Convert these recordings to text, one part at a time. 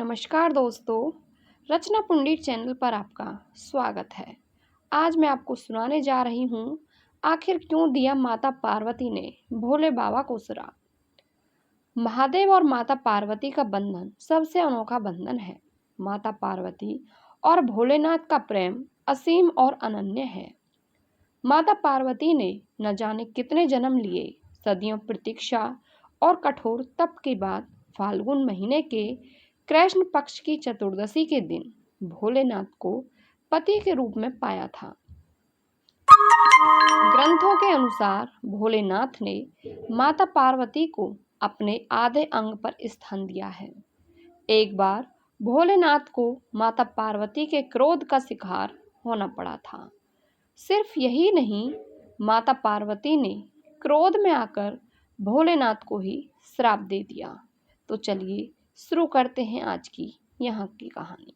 नमस्कार दोस्तों, रचना पंडित चैनल पर आपका स्वागत है। आज मैं आपको सुनाने जा रही हूँ, आखिर क्यों दिया माता पार्वती ने भोले बाबा को श्राप। महादेव और माता पार्वती का बंधन सबसे अनोखा बंधन है। माता पार्वती और भोलेनाथ का प्रेम असीम और अनन्य है। माता पार्वती ने न जाने कितने जन्म लिए, सदियों प्रतीक्षा और कठोर तप के बाद फाल्गुन महीने के कृष्ण पक्ष की चतुर्दशी के दिन भोलेनाथ को पति के रूप में पाया था। ग्रंथों के अनुसार भोलेनाथ ने माता पार्वती को अपने आधे अंग पर स्थान दिया है। एक बार भोलेनाथ को माता पार्वती के क्रोध का शिकार होना पड़ा था। सिर्फ यही नहीं, माता पार्वती ने क्रोध में आकर भोलेनाथ को ही श्राप दे दिया। तो चलिए शुरू करते हैं आज की यहाँ की कहानी।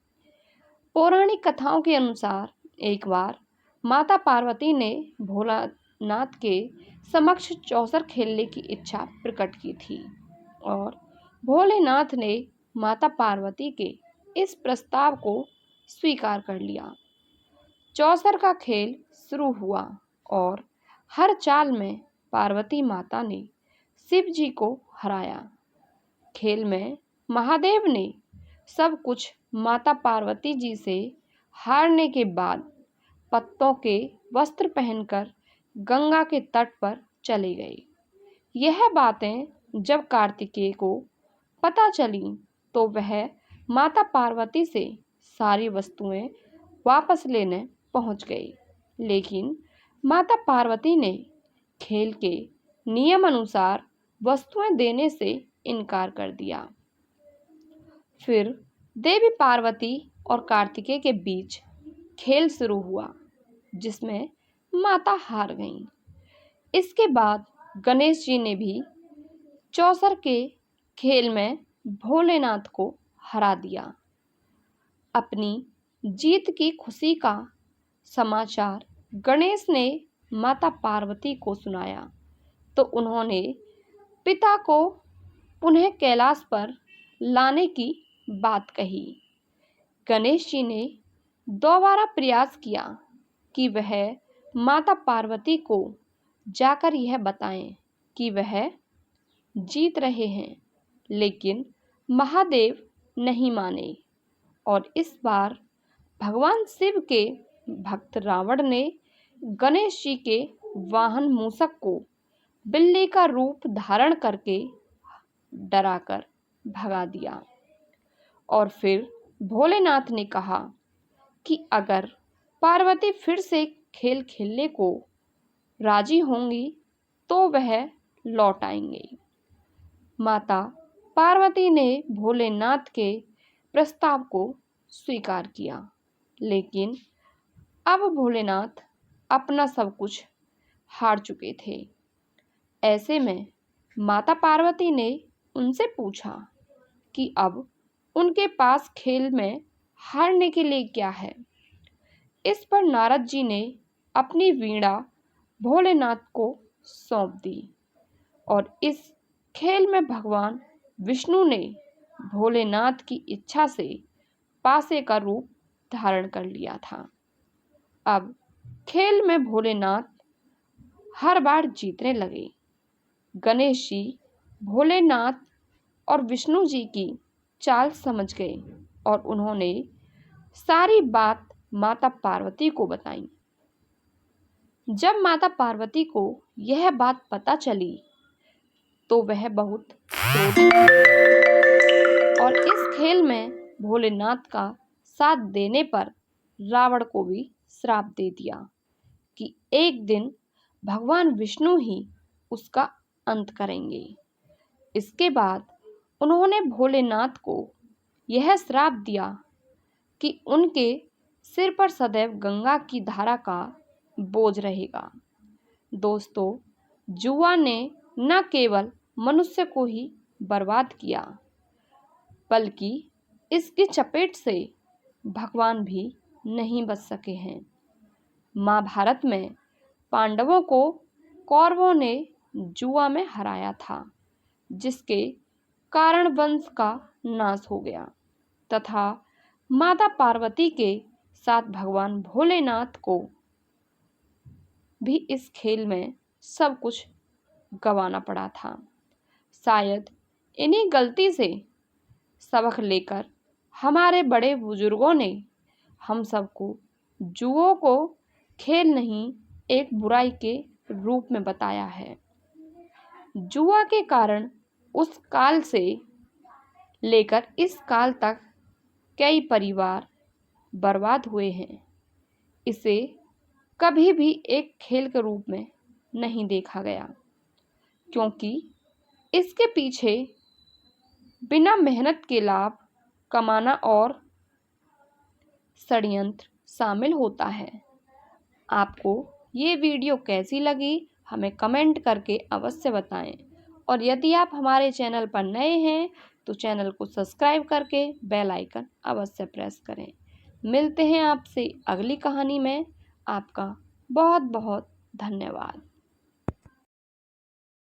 पौराणिक कथाओं के अनुसार एक बार माता पार्वती ने भोलानाथ के समक्ष चौसर खेलने की इच्छा प्रकट की थी और भोलेनाथ ने माता पार्वती के इस प्रस्ताव को स्वीकार कर लिया। चौसर का खेल शुरू हुआ और हर चाल में पार्वती माता ने शिव जी को हराया। खेल में महादेव ने सब कुछ माता पार्वती जी से हारने के बाद पत्तों के वस्त्र पहनकर गंगा के तट पर चले गए। यह बातें जब कार्तिकेय को पता चली तो वह माता पार्वती से सारी वस्तुएं वापस लेने पहुंच गए, लेकिन माता पार्वती ने खेल के नियम अनुसार वस्तुएं देने से इनकार कर दिया। फिर देवी पार्वती और कार्तिकेय के बीच खेल शुरू हुआ, जिसमें माता हार गईं। इसके बाद गणेश जी ने भी चौसर के खेल में भोलेनाथ को हरा दिया। अपनी जीत की खुशी का समाचार गणेश ने माता पार्वती को सुनाया तो उन्होंने पिता को पुनः कैलाश पर लाने की बात कही। गणेश जी ने दोबारा प्रयास किया कि वह माता पार्वती को जाकर यह बताएं कि वह जीत रहे हैं, लेकिन महादेव नहीं माने और इस बार भगवान शिव के भक्त रावण ने गणेश जी के वाहन मूषक को बिल्ली का रूप धारण करके डराकर भगा दिया। और फिर भोलेनाथ ने कहा कि अगर पार्वती फिर से खेल खेलने को राजी होंगी तो वह लौट आएंगे। माता पार्वती ने भोलेनाथ के प्रस्ताव को स्वीकार किया, लेकिन अब भोलेनाथ अपना सब कुछ हार चुके थे। ऐसे में माता पार्वती ने उनसे पूछा कि अब उनके पास खेल में हारने के लिए क्या है। इस पर नारद जी ने अपनी वीणा भोलेनाथ को सौंप दी और इस खेल में भगवान विष्णु ने भोलेनाथ की इच्छा से पासे का रूप धारण कर लिया था। अब खेल में भोलेनाथ हर बार जीतने लगे। गणेश जी भोलेनाथ और विष्णु जी की चाल समझ गए और उन्होंने सारी बात माता पार्वती को बताई। जब माता पार्वती को यह बात पता चली तो वह बहुत क्रोधित हुई और इस खेल में भोलेनाथ का साथ देने पर रावण को भी श्राप दे दिया कि एक दिन भगवान विष्णु ही उसका अंत करेंगे। इसके बाद उन्होंने भोलेनाथ को यह श्राप दिया कि उनके सिर पर सदैव गंगा की धारा का बोझ रहेगा। दोस्तों, जुआ ने न केवल मनुष्य को ही बर्बाद किया, बल्कि इसकी चपेट से भगवान भी नहीं बच सके हैं। महाभारत में पांडवों को कौरवों ने जुआ में हराया था, जिसके कारण वंश का नाश हो गया। तथा माता पार्वती के साथ भगवान भोलेनाथ को भी इस खेल में सब कुछ गंवाना पड़ा था। शायद इन्हीं गलती से सबक लेकर हमारे बड़े बुजुर्गों ने हम सबको जुओ को खेल नहीं, एक बुराई के रूप में बताया है। जुआ के कारण उस काल से लेकर इस काल तक कई परिवार बर्बाद हुए हैं। इसे कभी भी एक खेल के रूप में नहीं देखा गया, क्योंकि इसके पीछे बिना मेहनत के लाभ कमाना और षड्यंत्र शामिल होता है। आपको ये वीडियो कैसी लगी हमें कमेंट करके अवश्य बताएं, और यदि आप हमारे चैनल पर नए हैं तो चैनल को सब्सक्राइब करके बेल आइकन अवश्य प्रेस करें। मिलते हैं आपसे अगली कहानी में। आपका बहुत बहुत धन्यवाद।